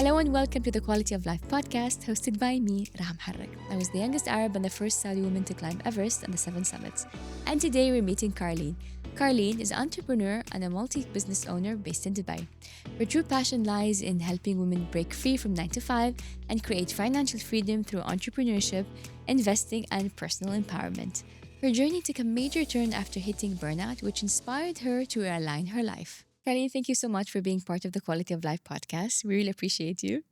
Hello and welcome to the Quality of Life podcast hosted by me, Raha. I was the youngest Arab and the first Saudi woman to climb Everest and the seven summits. And today we're meeting Carleen. Carleen is an entrepreneur and a multi-business owner based in Dubai. Her true passion lies in helping women break free from 9 to 5 and create financial freedom through entrepreneurship, investing, and personal empowerment. Her journey took a major turn after hitting burnout, which inspired her to realign her life. Carleen, thank you so much for being part of the Quality of Life podcast. We really appreciate you.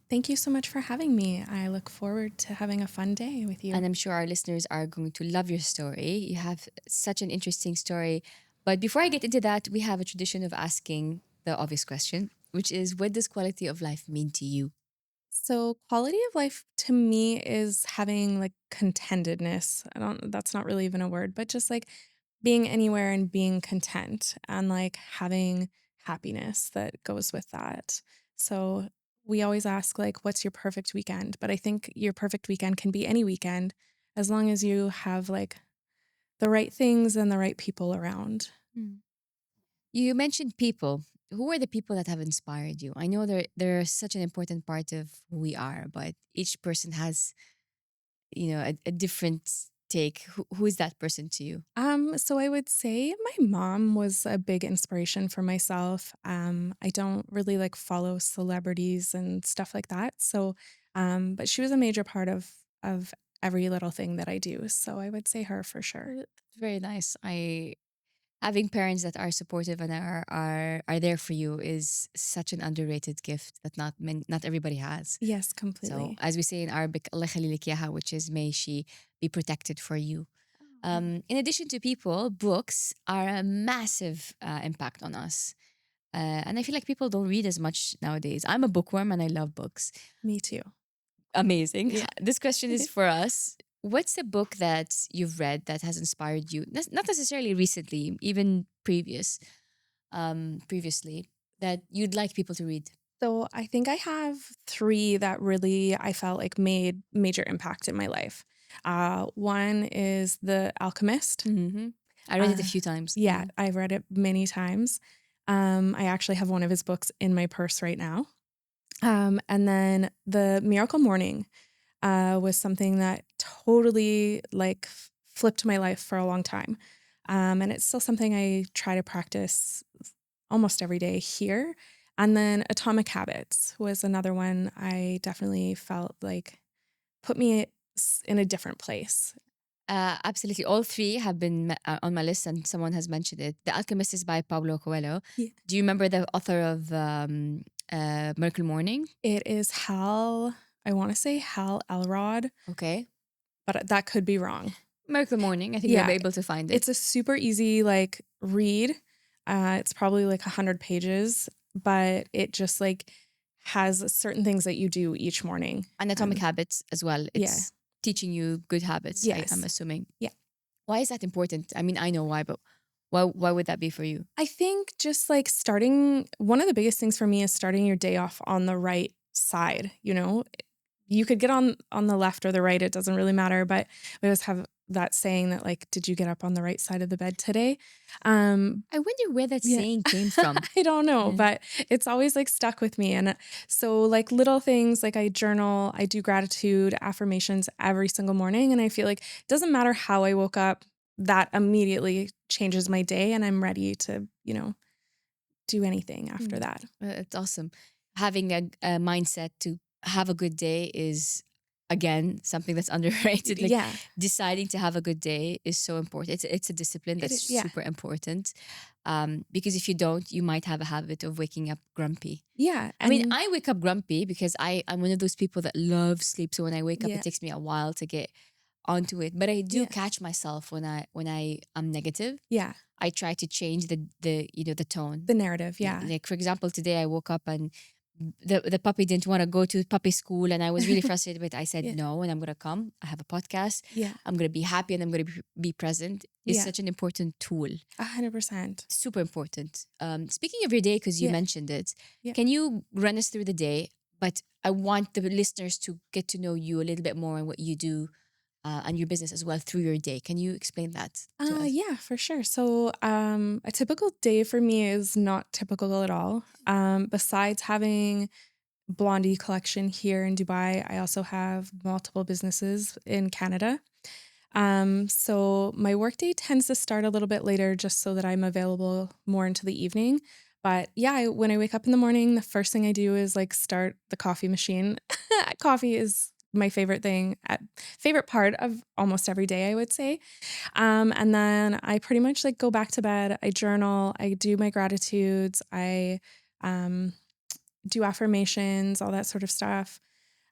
Thank you so much for having me. I look forward to having a fun day with you. And I'm sure our listeners are going to love your story. You have such an interesting story. But before I get into that, we have a tradition of asking the obvious question, which is, what does quality of life mean to you? So quality of life to me is having like contentedness. That's not really even a word, but just like being anywhere and being content and like having happiness that goes with that. So we always ask like, what's your perfect weekend? But I think your perfect weekend can be any weekend as long as you have like the right things and the right people around. You mentioned people. Who are the people that have inspired you? I know they're such an important part of who we are, but each person has, a different take. Who is that person to you? So I would say my mom was a big inspiration for myself. I don't really like follow celebrities and stuff like that. So, but she was a major part of every little thing that I do. So I would say her for sure. Very nice. Having parents that are supportive and are there for you is such an underrated gift that not everybody has. Yes, So completely. as we say in Arabic, Allah khalilak yaha, which is may she be protected for you. In addition to people, books are a massive impact on us. And I feel like people don't read as much nowadays. I'm a bookworm and I love books. Me too. Amazing. Yeah. This question is for us. What's a book that you've read that has inspired you? Not necessarily recently, even previously, that you'd like people to read. So I think I have three that really I felt like made major impact in my life. One is The Alchemist. Mm-hmm. I read it a few times. Yeah, I've read it many times. I actually have one of his books in my purse right now. And then The Miracle Morning was something that totally like flipped my life for a long time. And it's still something I try to practice almost every day here. And then Atomic Habits was another one I definitely felt like put me in a different place. Absolutely. All three have been on my list, and someone has mentioned it. The Alchemist is by Paulo Coelho. Yeah. Do you remember the author of Miracle Morning? It is I want to say Hal Elrod, Okay. but that could be wrong. Miracle Morning. I think you'll be able to find it. It's a super easy like read. It's probably like 100 pages, but it just like has certain things that you do each morning. And Atomic Habits as well. It's teaching you good habits, Yes. I'm assuming. Yeah. Why is that important? I mean, I know why, but why would that be for you? I think just like one of the biggest things for me is starting your day off on the right side, you know? You could get on the left or the right, it doesn't really matter, but we always have that saying that like, did you get up on the right side of the bed today? I wonder where that saying came from. I don't know, but it's always like stuck with me. And so like little things, like I journal, I do gratitude affirmations every single morning. And I feel like it doesn't matter how I woke up, that immediately changes my day and I'm ready to, do anything after that. It's awesome. Having a mindset to have a good day is, again, something that's underrated. Like deciding to have a good day is so important. It's a discipline that's super important. Because if you don't, you might have a habit of waking up grumpy. Yeah. I mean, I wake up grumpy because I'm one of those people that love sleep. So when I wake up, it takes me a while to get onto it. But I do catch myself when I am negative. Yeah. I try to change the tone. The narrative, yeah. Like for example, today I woke up and the puppy didn't want to go to puppy school and I was really frustrated, but I said no, and I'm going to come. I have a podcast. Yeah. I'm going to be happy and I'm going to be present. It's such an important tool. 100%. Super important. Speaking of your day, because you mentioned it, can you run us through the day? But I want the listeners to get to know you a little bit more and what you do and your business as well through your day. Can you explain that to us? Yeah, for sure. So a typical day for me is not typical at all. Besides having Blondie collection here in Dubai. I also have multiple businesses in Canada. So my workday tends to start a little bit later just so that I'm available more into the evening. But yeah, when I wake up in the morning, the first thing I do is like start the coffee machine. Coffee is my favorite thing, favorite part of almost every day, I would say. And then I pretty much like go back to bed. I journal, I do my gratitudes, I um, do affirmations, all that sort of stuff.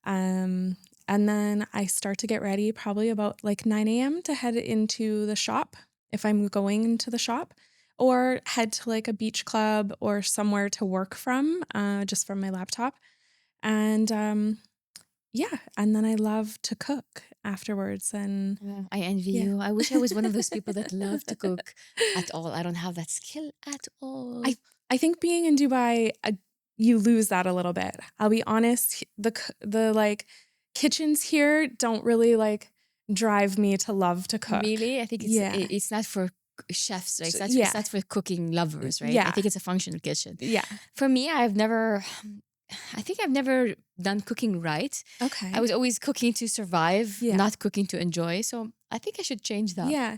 Um, and then I start to get ready probably about like 9 a.m. to head into the shop if I'm going into the shop, or head to like a beach club or somewhere to work from, just from my laptop. And yeah, and then I love to cook afterwards. And Oh, I envy yeah. you. I wish I was one of those people that love to cook at all. I don't have that skill at all. I I think being in Dubai, you lose that a little bit. I'll be honest, the like kitchens here don't really like drive me to love to cook. Really? I think Yeah. it's not for chefs, right? Yeah. It's not for cooking lovers, right? I Yeah. think it's a functional kitchen. Yeah. For me, I think I've never done cooking right. I Okay. was always cooking to survive, Yeah. not cooking to enjoy. So I think I should change that Yeah.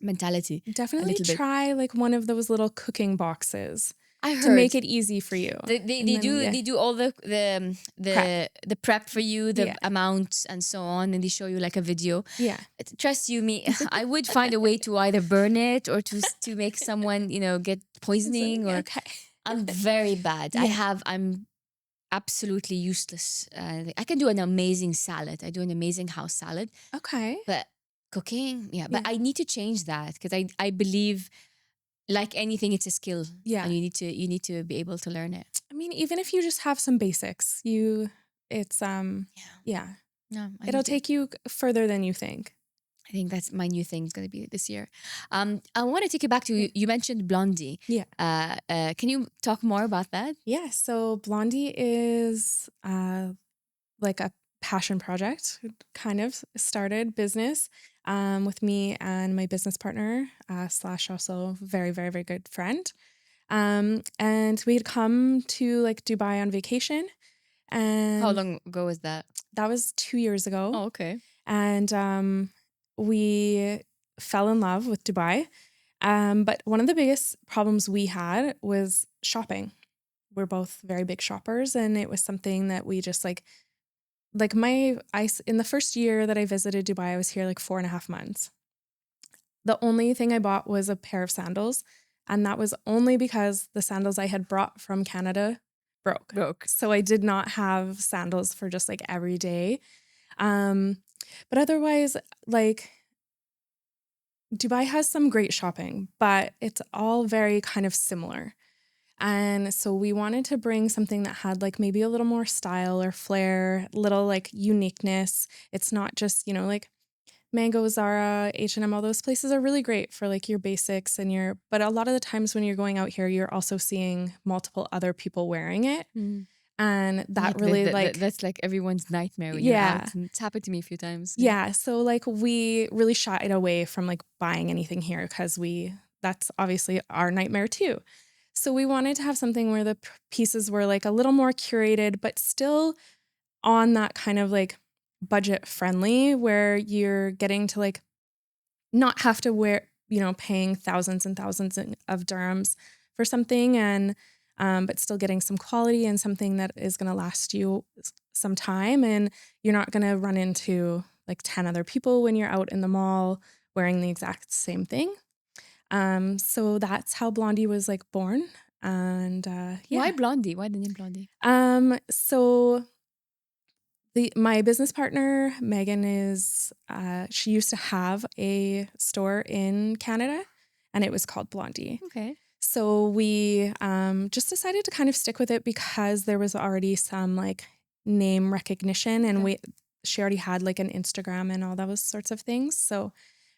mentality a Definitely little bit. try like one of those little cooking boxes I to make heard it easy for you. And they then, yeah, do all prep. the prep for you, the Yeah. amounts and so on, and they show you like a video. Yeah. Trust you me, I would find a way to either burn it or to make someone, get poisoning, or Okay. I'm very bad. Yeah. I'm absolutely useless. I can do an amazing salad. I do an amazing house salad, Okay. but cooking, yeah. But Yeah. I need to change that because I believe, like anything, it's a skill, Yeah. and you need to be able to learn it. I mean, even if you just have some basics, it's Yeah. yeah, No, it'll take you further than you think. I think that's my new thing is going to be this year. I want to take you back to, you mentioned Blondie. Yeah. Can you talk more about that? Yeah, so Blondie is like a passion project, kind of started business with me and my business partner, slash also very, very, very good friend. And we had come to like Dubai on vacation, How and long ago was that? that was 2 years ago. Oh, okay. And we fell in love with Dubai. But one of the biggest problems we had was shopping. We're both very big shoppers, and it was something that we just in the first year that I visited Dubai, I was here like 4.5 months. The only thing I bought was a pair of sandals, and that was only because the sandals I had brought from Canada broke. So I did not have sandals for just like every day. But otherwise, like Dubai has some great shopping, but it's all very kind of similar. And so we wanted to bring something that had like maybe a little more style or flair, little like uniqueness. It's not just, like Mango, Zara, H&M, all those places are really great for like your basics but a lot of the times when you're going out here, you're also seeing multiple other people wearing it. Mm. And that Like really that's like everyone's nightmare when yeah. you're out. And it's happened to me a few times. Yeah. So like we really shied away from like buying anything here because that's obviously our nightmare too. So we wanted to have something where the pieces were like a little more curated, but still on that kind of like budget friendly, where you're getting to like not have to wear, paying thousands and thousands of dirhams for something, and but still getting some quality and something that is going to last you some time, and you're not going to run into like 10 other people when you're out in the mall wearing the exact same thing. So that's how Blondie was like born. And yeah. Why Blondie? Why the name Blondie? So my business partner, Megan, she used to have a store in Canada, and it was called Blondie. Okay. So we just decided to kind of stick with it because there was already some like name recognition, and she already had like an Instagram and all those sorts of things. So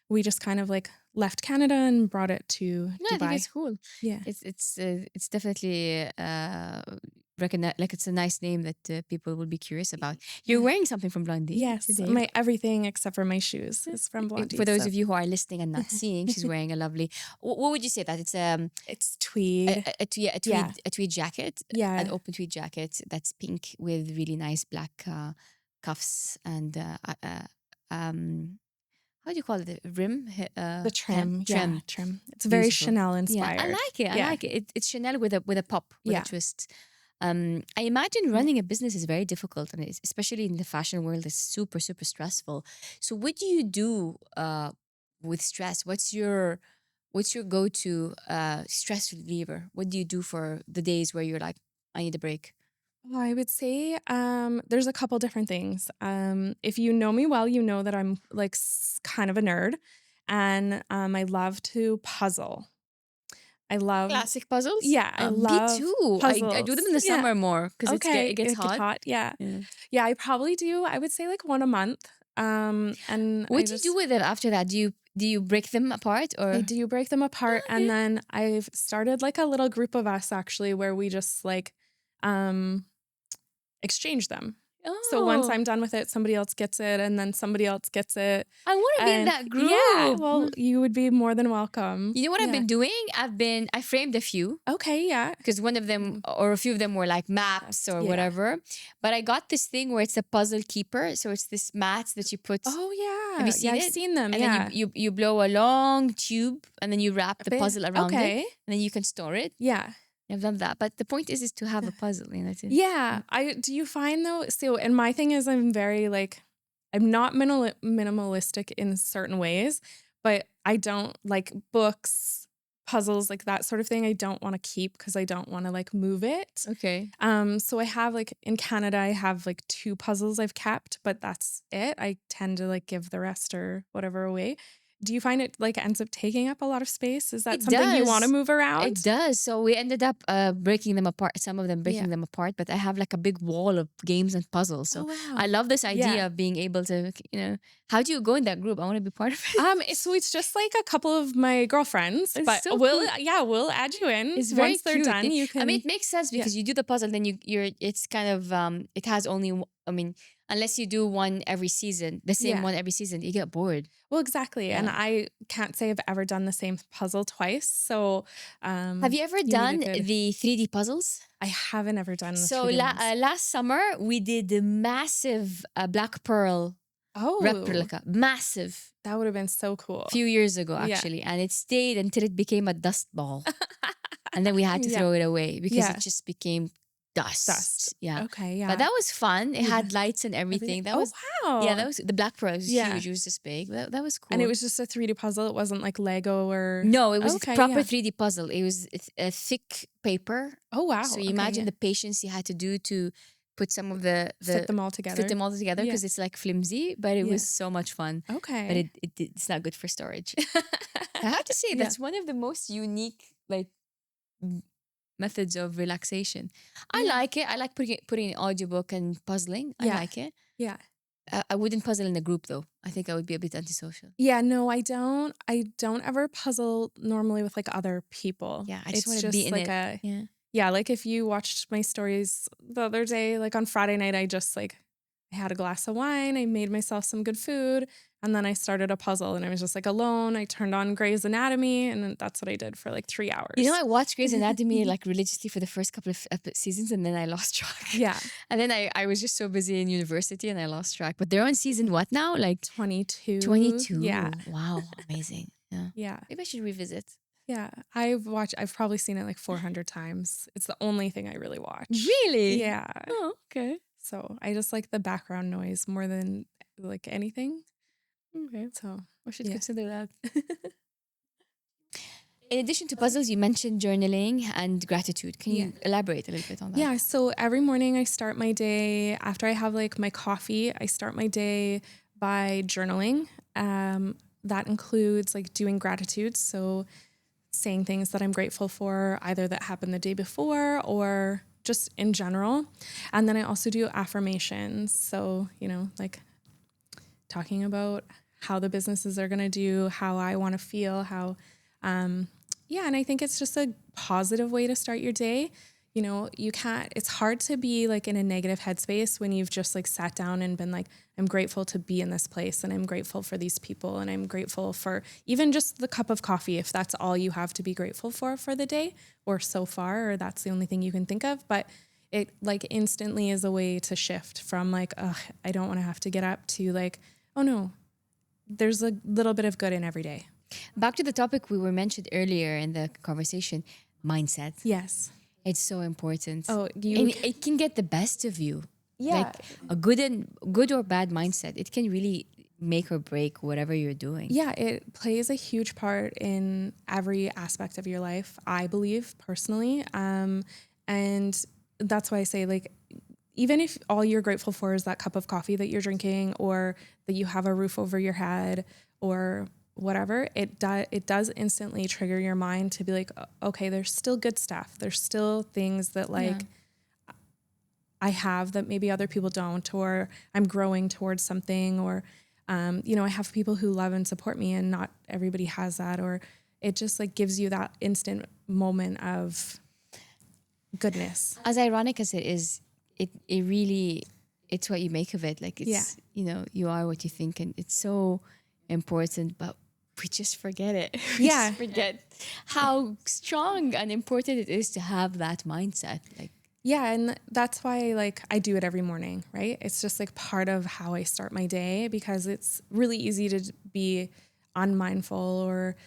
we just kind of like left Canada and brought it to Dubai. I think it's cool. Yeah. It's definitely recognize, like it's a nice name that people will be curious about. You're wearing something from Blondie Yes, today. my everything except for my shoes is from Blondie. For those of you who are listening and not seeing, she's wearing a lovely. What would you say that it's it's tweed. a tweed jacket, Yeah. an open tweed jacket that's pink with really nice black cuffs and how do you call it? The rim, The trim, trim. trim. It's very Beautiful. Chanel Yeah, inspired. I like it. I like it. It's Chanel with a pop, with a twist. I imagine running a business is very difficult, and especially in the fashion world, it's super, super stressful. So, what do you do with stress? What's your go-to stress reliever? What do you do for the days where you're like, I need a break? Well, I would say there's a couple different things. If you know me well, you know that I'm like kind of a nerd, and I love to puzzle. I love Classic puzzles. Yeah, I love me too. I do them in the Yeah. summer more because Okay, it gets it gets hot. Yeah. Yeah. Yeah, I probably do. I would say like one a month. And What do you do with them after that? Do you break them apart or? I do break them apart, Okay. and then I've started like a little group of us actually where we just like exchange them. So once Oh. I'm done with it, somebody else gets it, and then somebody else gets it. I want to be in And that group. Yeah, well, you would be more than welcome. You know what I've Yeah. been doing? I framed a few Okay, yeah. because one of them or a few of them were like maps or Yeah. whatever. But I got this thing where it's a puzzle keeper. So it's this mats that you put. Oh yeah. Have you seen yeah, it? I've seen them. And yeah. then you blow a long tube and then you wrap the bit- puzzle around okay. it and then you can store it. Yeah. I've done that. But the point is to have a puzzle. You know, Yeah. Do you find though? So, and my thing is, I'm very like, I'm not minimalistic in certain ways, but I don't like books, puzzles, like that sort of thing. I don't want to keep because I don't want to like move it. Okay. So I have like in Canada, I have like 2 puzzles I've kept, but that's it. I tend to like give the rest or whatever away. Do you find it like ends up taking up a lot of space? Is that It something you want to does. move around? It does. So we ended up breaking them apart. Some of them breaking them apart, but I have like a big wall of games and puzzles. So Oh, wow. I love this idea Yeah. of being able to, how do you go in that group? I want to be part of it. So it's just like a couple of my girlfriends, It's but so we'll cool. we'll add you in. It's very Once they're cute. done, you can. I mean, it makes sense because you do the puzzle, then it's kind of it has only. I mean, unless you do one every season, the same one every season, you get bored. Well, exactly, and Yeah. I can't say I've ever done the same puzzle twice. So, Have you ever need a done good- the 3D puzzles? I haven't ever done. The So 3D ones. last summer we did the massive black pearl Oh, replica, massive. that would have been so cool. A few years ago Yeah. actually, and it stayed until it became a dust ball, and then we had to Yeah. throw it away because Yeah. it just became dust. Yeah. Okay. Yeah. But that was fun. It Yeah. had lights and everything. That oh was wow. yeah. That was the black pearl was Yeah. huge. It was this big. That was cool. And it was just a 3D puzzle. It wasn't like Lego or. no, it was Okay, a proper yeah. 3D puzzle. It was a thick paper. Oh wow. So you Okay, imagine yeah. the patience you had to do to put some of the fit them all together. fit them all together Yeah. because it's like flimsy, but it Yeah. was so much fun. Okay. But it's not good for storage. I have to say Yeah. that's one of the most unique like methods of relaxation. I Yeah. like it. I like putting an audiobook and puzzling. I Yeah. like it. Yeah. I wouldn't puzzle in a group though. I think I would be a bit antisocial. Yeah, no, I don't. I don't ever puzzle normally with like other people. Yeah, I just It's want to be in like it. Yeah. yeah, like if you watched my stories the other day, like on Friday night, I just like I had a glass of wine, I made myself some good food, and then I started a puzzle and I was just like alone. I turned on Grey's Anatomy and then that's what I did for like 3 hours. You know, I watched Grey's Anatomy like religiously for the first couple of seasons, and then I lost track. Yeah. And then I was just so busy in university, and I lost track. But they're on season what now? Like 22. 22. Yeah. Wow. Amazing. Yeah. Yeah. Maybe I should revisit. Yeah. I've probably seen it like 400 times. It's the only thing I really watch. Really? Yeah. Oh, okay. So I just like the background noise more than like anything. Okay. So I should Yeah. consider that. In addition to puzzles, you mentioned journaling and gratitude. Can you elaborate a little bit on that? yeah, so every morning I start my day after I have like my coffee. I start my day by journaling. That includes like doing gratitude. So saying things that I'm grateful for, either that happened the day before or just in general. And then I also do affirmations. So, like talking about how the businesses are going to do, how I want to feel, how, and I think it's just a positive way to start your day. you know, it's hard to be like in a negative headspace when you've just like sat down and been like, I'm grateful to be in this place and I'm grateful for these people and I'm grateful for even just the cup of coffee, if that's all you have to be grateful for the day or so far, or that's the only thing you can think of. But it like instantly is a way to shift from like, oh, I don't want to have to get up to like, oh no, there's a little bit of good in every day. Back to the topic we were mentioned earlier in the conversation, mindset. Yes. It's so important. Oh, and it can get the best of you. Yeah. Like a good or bad mindset, it can really make or break whatever you're doing. Yeah, it plays a huge part in every aspect of your life, I believe personally. And that's why I say, like, even if all you're grateful for is that cup of coffee that you're drinking, or that you have a roof over your head, or whatever, it does instantly trigger your mind to be like, okay, there's still good stuff. There's still things that like I have that maybe other people don't, or I'm growing towards something, or you know, I have people who love and support me and not everybody has that, or it just like gives you that instant moment of goodness. As ironic as it is, it really, it's what you make of it. Like it's, you know, you are what you think, and it's so important, but we just forget it. We just forget how strong and important it is to have that mindset. Like, yeah, and that's why like I do it every morning, right? It's just like part of how I start my day, because it's really easy to be unmindful or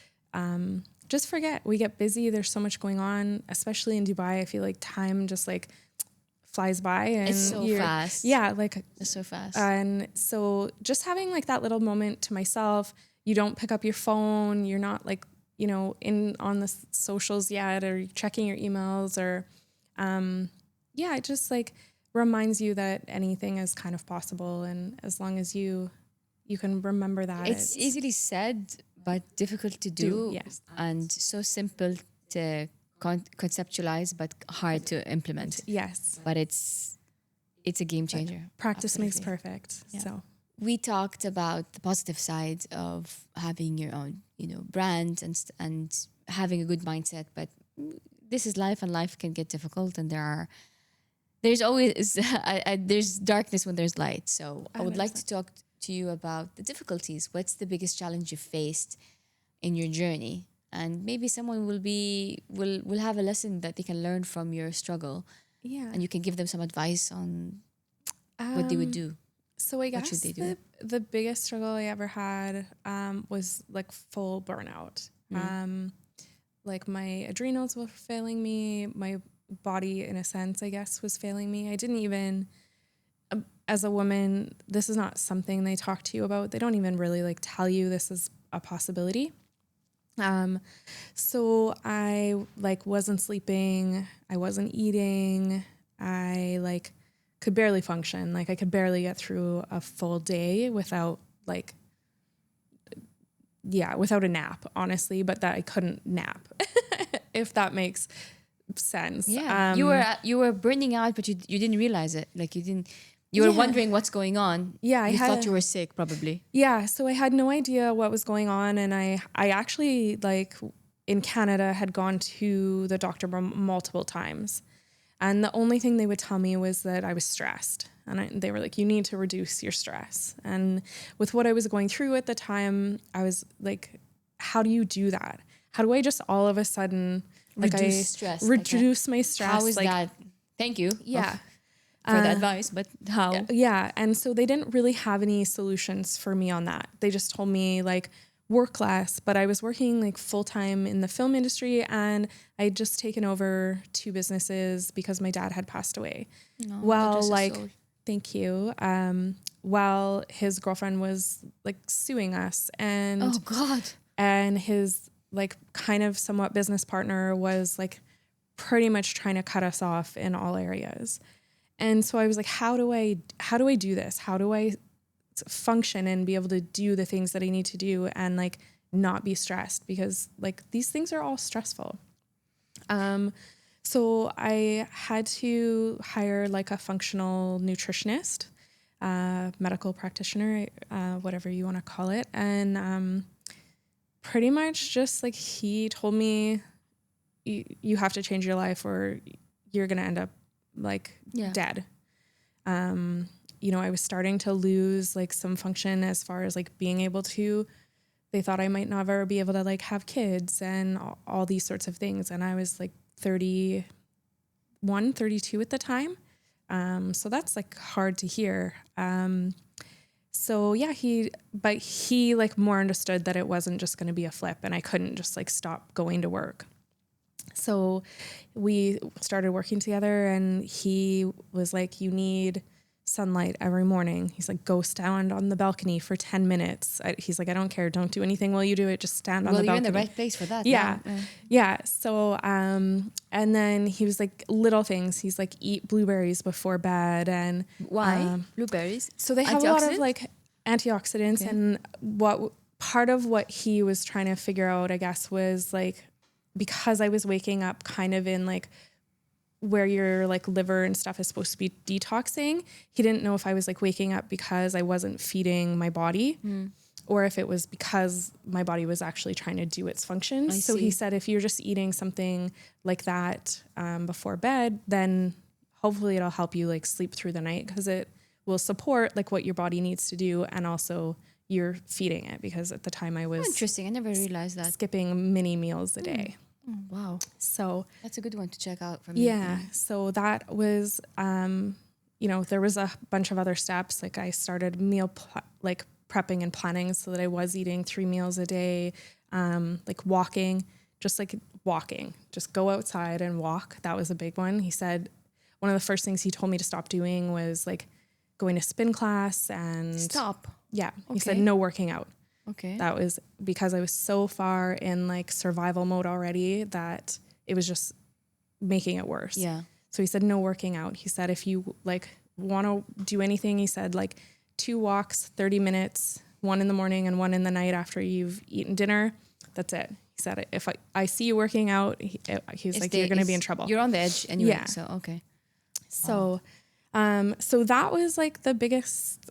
just forget. We get busy. There's so much going on, especially in Dubai. I feel like time just like flies by, and it's so fast. Yeah, like it's so fast. And so just having like that little moment to myself, you don't pick up your phone, you're not like, you know, on the socials yet, or checking your emails, or yeah, it just like reminds you that anything is kind of possible, and as long as you can remember that. It's easily said but difficult to do. Yes. And so simple to conceptualize but hard to implement. Yes. But it's a game changer. Practice Absolutely. makes perfect. Yeah. So we talked about the positive side of having your own, you know, brand and having a good mindset, but this is life, and life can get difficult, and there's always there's darkness when there's light. So I would like to talk to you about the difficulties. What's the biggest challenge you faced in your journey? And maybe someone will have a lesson that they can learn from your struggle. Yeah. And you can give them some advice on what they would do. So I guess what should they do? The biggest struggle I ever had was like full burnout. Like my adrenals were failing me. My body, in a sense, I guess, was failing me. I didn't even, as a woman, this is not something they talk to you about. They don't even really like tell you this is a possibility. So I like wasn't sleeping. I wasn't eating. I like could barely function. Like I could barely get through a full day without like, without a nap, honestly, but that I couldn't nap, if that makes sense. Yeah. You were burning out, but you didn't realize it. Like you were wondering what's going on. Yeah. You thought you were sick, probably. Yeah. So I had no idea what was going on. And I actually, like, in Canada, had gone to the doctor multiple times. And the only thing they would tell me was that I was stressed. And they were like, you need to reduce your stress. And with what I was going through at the time, I was like, how do you do that? How do I just all of a sudden reduce my stress? How is that? Thank you. Yeah. For the advice, but how? Yeah. And so they didn't really have any solutions for me on that. They just told me like work less, but I was working like full time in the film industry, and I'd just taken over 2 businesses because my dad had passed away. No, well, like, thank you. While his girlfriend was like suing us, and oh God, and his like kind of somewhat business partner was like pretty much trying to cut us off in all areas. And so I was like, how do I do this? How do I function and be able to do the things that I need to do and like not be stressed, because like these things are all stressful. So I had to hire like a functional nutritionist, medical practitioner, whatever you want to call it. And pretty much just like he told me, you have to change your life, or you're going to end up like dead. I was starting to lose like some function as far as like being able to, they thought I might never be able to like have kids and all these sorts of things. And I was like 31, 32 at the time. So that's like hard to hear. So yeah, he like more understood that it wasn't just going to be a flip and I couldn't just like stop going to work. So we started working together and he was like, you need sunlight every morning. He's like, go stand on the balcony for 10 minutes. He's like, I don't care. Don't do anything while you do it. Just stand on the balcony. Well, you're in the right place for that. Yeah. Yeah. So, and then he was like, little things. He's like, eat blueberries before bed. And why? Blueberries? So they have a lot of like antioxidants. Okay. And part of what he was trying to figure out, I guess, was like, because I was waking up kind of in like where your like liver and stuff is supposed to be detoxing, he didn't know if I was like waking up because I wasn't feeding my body or if it was because my body was actually trying to do its functions. So he said, if you're just eating something like that before bed, then hopefully it'll help you like sleep through the night because it will support like what your body needs to do. And also you're feeding it, because at the time I was interesting. I never realized that. Skipping mini meals a day. Oh, wow. So that's a good one to check out for me. Yeah. So that was, there was a bunch of other steps. Like I started meal prepping and planning so that I was eating 3 meals a day, like walking, just go outside and walk. That was a big one. He said one of the first things he told me to stop doing was like going to spin class and stop. Yeah. Okay. He said no working out. Okay. That was because I was so far in like survival mode already that it was just making it worse. Yeah. So he said, no working out. He said, if you like want to do anything, he said like 2 walks, 30 minutes, 1 in the morning and 1 in the night after you've eaten dinner. That's it. He said, if I see you working out, he's like, you're going to be in trouble. You're on the edge anyway. Yeah. So, okay. So, so that was like the biggest,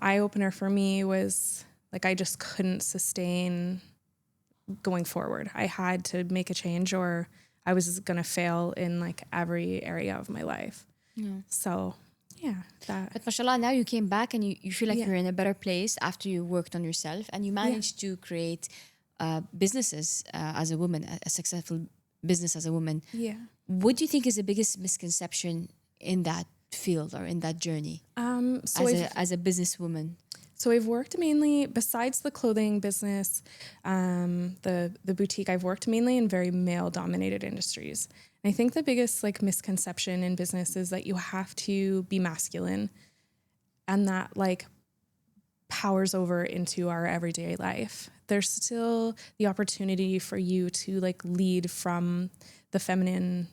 eye opener for me was like, I just couldn't sustain going forward. I had to make a change or I was going to fail in like every area of my life. Yeah. So yeah, that. But mashallah, now you came back and you feel like you're in a better place after you worked on yourself and you managed to create businesses as a woman, a successful business as a woman. Yeah. What do you think is the biggest misconception in that field or in that journey as a businesswoman? So I've worked mainly, besides the clothing business, the boutique, I've worked mainly in very male-dominated industries. And I think the biggest like misconception in business is that you have to be masculine, and that like powers over into our everyday life. There's still the opportunity for you to like lead from the feminine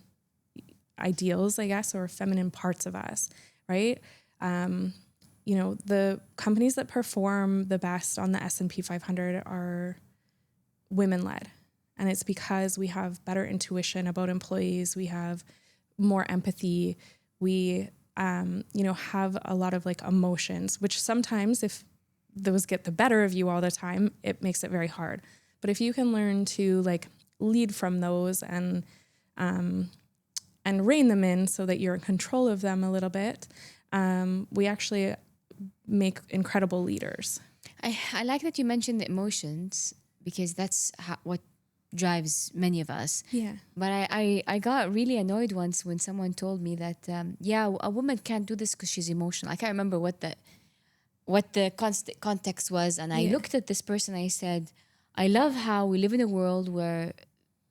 ideals, I guess, or feminine parts of us, right? The companies that perform the best on the S&P 500 are women-led. And it's because we have better intuition about employees. We have more empathy. We, have a lot of like emotions, which sometimes if those get the better of you all the time, it makes it very hard. But if you can learn to like lead from those and rein them in so that you're in control of them a little bit, we actually make incredible leaders. I like that you mentioned the emotions because that's what drives many of us. Yeah. But I got really annoyed once when someone told me that, a woman can't do this because she's emotional. I can't remember what the context was. And I looked at this person, I said, I love how we live in a world where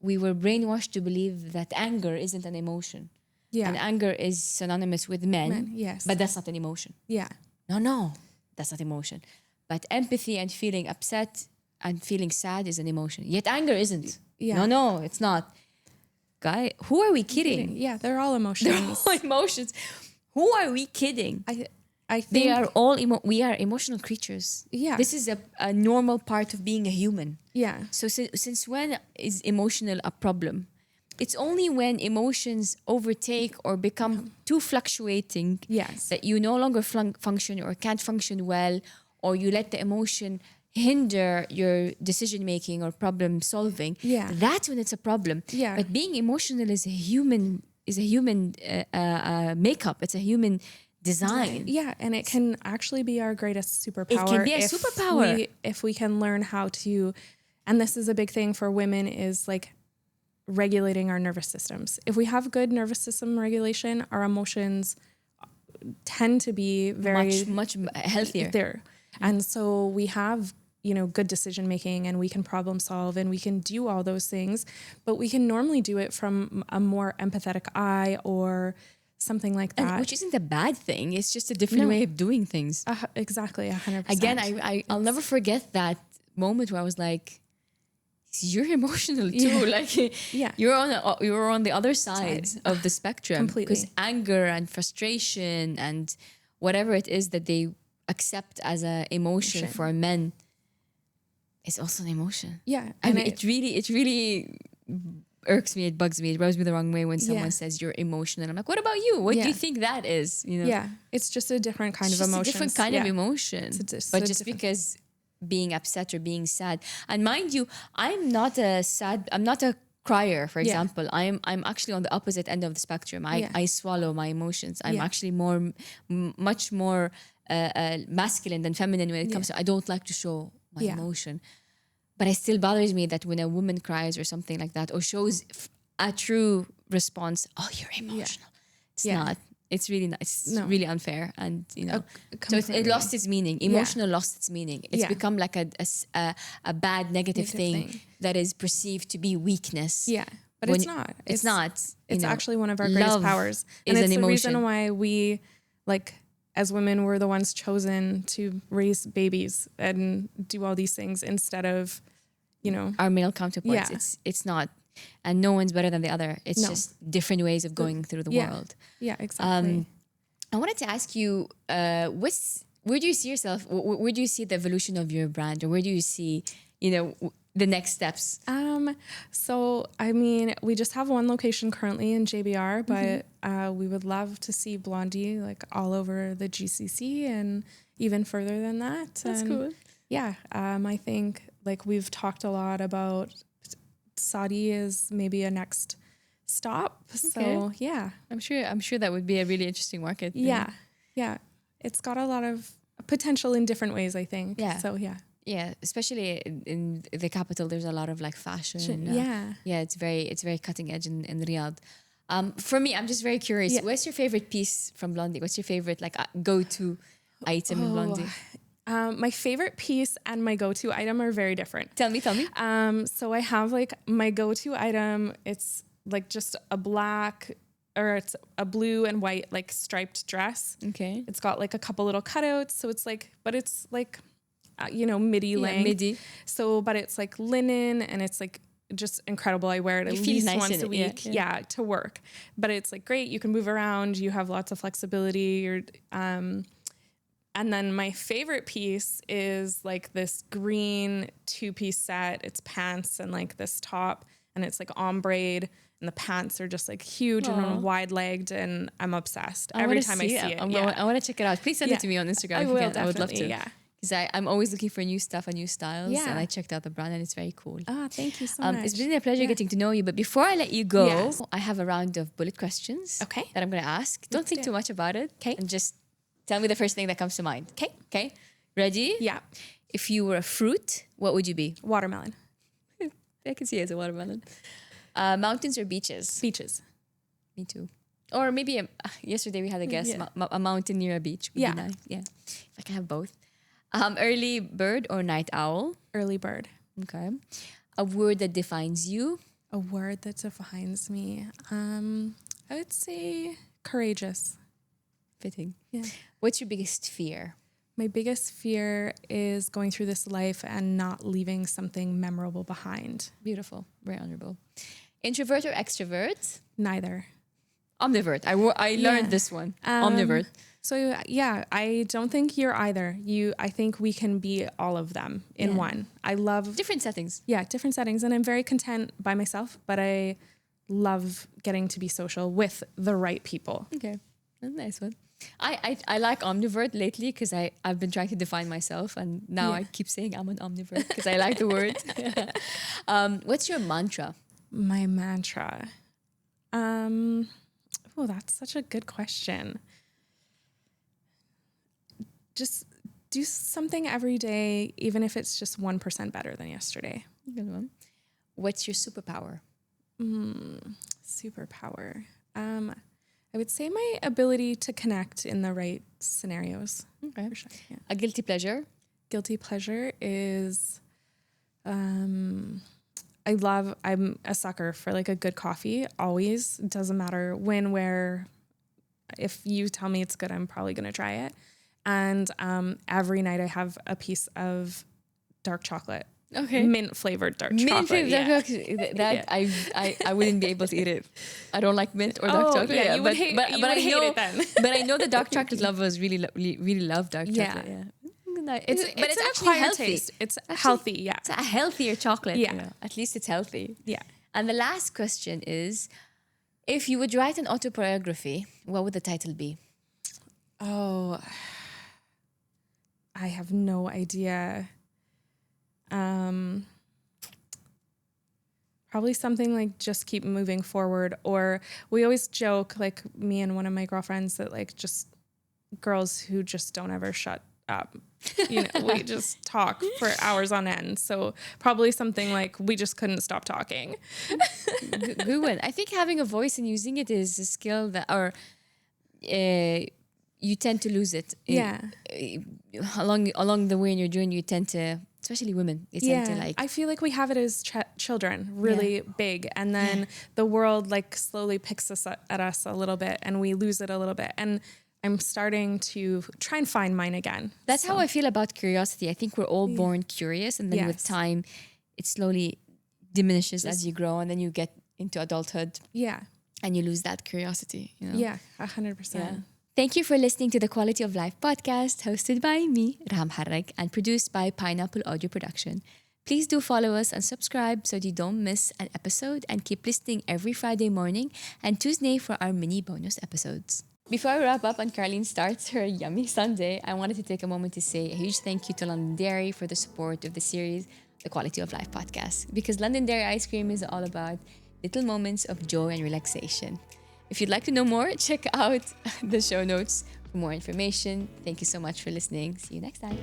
we were brainwashed to believe that anger isn't an emotion. Yeah. And anger is synonymous with men. Yes. But that's not an emotion. Yeah. No, that's not emotion. But empathy and feeling upset and feeling sad is an emotion. Yet anger isn't. Yeah. No, it's not. Guy, who are we kidding? Yeah, they're all emotions. They're all emotions. Who are we kidding? I think they are all we are emotional creatures. Yeah. This is a normal part of being a human. Yeah. So since when is emotional a problem? It's only when emotions overtake or become too fluctuating that you no longer function or can't function well, or you let the emotion hinder your decision-making or problem-solving. Yeah. That's when it's a problem. Yeah. But being emotional is a human is a human makeup. It's a human design. Yeah, and it can actually be our greatest superpower. It can be a superpower. If we can learn how to, and this is a big thing for women, is like regulating our nervous systems. If we have good nervous system regulation, our emotions tend to be very much healthier. There. And so we have, good decision making, and we can problem solve, and we can do all those things, but we can normally do it from a more empathetic eye or something like that. Which isn't a bad thing. It's just a different way of doing things. Exactly, 100%. Again, I'll never forget that moment where I was like, you're emotional too. Like, you're on the other side of the spectrum. Completely. Because anger and frustration and whatever it is that they accept as an emotion for men, it's also an emotion. Yeah. I mean, it really irks me. It bugs me. It rubs me the wrong way when someone says you're emotional. I'm like, what about you? What do you think that is? Yeah. It's just a different kind of emotion. It's a different kind of emotion. But just because being upset or being sad, and mind you, I'm not a crier, for example. I'm actually on the opposite end of the spectrum. I swallow my emotions. I'm actually much more masculine than feminine when it comes to, I don't like to show my emotion. But it still bothers me that when a woman cries or something like that, or shows a true response, oh, you're emotional. It's not. It's really not. It's really unfair. And, so it lost its meaning. Emotional lost its meaning. It's become like a bad negative thing that is perceived to be weakness. Yeah. But it's not. It's not. It's actually one of our greatest powers. And it's the reason why we, as women, we're the ones chosen to raise babies and do all these things instead of, our male counterparts. Yeah. It's not. And no one's better than the other. It's just different ways of going through the world. Yeah, exactly. I wanted to ask you, where do you see yourself? Where do you see the evolution of your brand? Or where do you see, the next steps? So, I mean, we just have one location currently in JBR, but we would love to see Blondie all over the GCC and even further than that. That's cool. Yeah. I think we've talked a lot about Saudi is maybe a next stop. Okay. So yeah, I'm sure that would be a really interesting market. Yeah. It's got a lot of potential in different ways, I think. Yeah. So yeah, especially in the capital, there's a lot of fashion. Yeah, it's very cutting edge in Riyadh. For me, I'm just very curious. Yeah. What's your favorite piece from Blondie? What's your favorite go-to item in Blondie? My favorite piece and my go-to item are very different. Tell me. So I have my go-to item. It's just a black, or it's a blue and white striped dress. Okay. It's got a couple little cutouts. So it's but it's midi length. Midi. So, but it's linen, and it's just incredible. I wear it at least once a week. Yeah, to work. But it's great. You can move around. You have lots of flexibility. And then my favorite piece is this green 2-piece set. It's pants and this top, and it's ombre, and the pants are just huge and wide-legged, and I'm obsessed every time I see it. I want to check it out. Please send it to me on Instagram if you can. I would love to. Yeah. Because I'm always looking for new stuff and new styles. Yeah. And I checked out the brand, and it's very cool. Thank you so much. It's been a pleasure getting to know you. But before I let you go, I have a round of bullet questions that I'm going to ask. Don't think too much about it. Okay. And just tell me the first thing that comes to mind. Okay. Ready? Yeah. If you were a fruit, what would you be? Watermelon. I can see it as a watermelon. Mountains or beaches? Beaches. Me too. Or maybe yesterday we had a guest, a mountain near a beach would be nice. Yeah. If I can have both. Early bird or night owl? Early bird. Okay. A word that defines you? A word that defines me. I would say courageous. Fitting. Yeah. What's your biggest fear? My biggest fear is going through this life and not leaving something memorable behind. Beautiful. Very honorable. Introvert or extrovert? Neither. Omnivert. I learned this one. Omnivert. So I don't think you're either. I think we can be all of them in one. I love different settings. Yeah, different settings, and I'm very content by myself, but I love getting to be social with the right people. Okay, that's a nice one. I like omnivert lately because I've been trying to define myself, and now I keep saying I'm an omnivert because I like the word. What's your mantra? My mantra. Oh, that's such a good question. Just do something every day, even if it's just 1% better than yesterday. Good one. What's your superpower? Superpower. I would say my ability to connect in the right scenarios. Okay. For sure. Yeah. A guilty pleasure? Guilty pleasure is, I'm a sucker for like a good coffee. Always. It doesn't matter when, where. If you tell me it's good, I'm probably going to try it. And every night I have a piece of dark chocolate. Okay. Mint flavored dark chocolate. Mint flavored dark chocolate. That I wouldn't be able to eat it. I don't like mint or dark chocolate. Yeah, you would hate it then. But I know the dark chocolate lovers really love dark chocolate. Yeah. It's actually actually healthy. taste. It's healthy. Yeah. It's a healthier chocolate. Yeah. At least it's healthy. Yeah. And the last question is, if you would write an autobiography, what would the title be? Oh, I have no idea. Probably something like Just Keep Moving Forward. Or we always joke, like me and one of my girlfriends, that like just girls who just don't ever shut up. You know, we just talk for hours on end. So probably something like We Just Couldn't Stop Talking. Good one. I think having a voice and using it is a skill that, or you tend to lose it. Yeah. Along the way in your journey, you tend to, especially women, you tend to like. I feel like we have it as children really big, and then the world like slowly picks us at us a little bit, and we lose it a little bit. And I'm starting to try and find mine again. That's how I feel about curiosity. I think we're all born curious, and then with time, it slowly diminishes as you grow, and then you get into adulthood. Yeah. And you lose that curiosity. You know? Yeah, 100%. Yeah. Thank you for listening to the Quality of Life podcast, hosted by me, Raha Muharrek, and produced by Pineapple Audio Production. Please do follow us and subscribe so that you don't miss an episode, and keep listening every Friday morning and Tuesday for our mini bonus episodes. Before I wrap up and Carleen starts her yummy Sunday, I wanted to take a moment to say a huge thank you to London Dairy for the support of the series, the Quality of Life podcast, because London Dairy ice cream is all about little moments of joy and relaxation. If you'd like to know more, check out the show notes for more information. Thank you so much for listening. See you next time.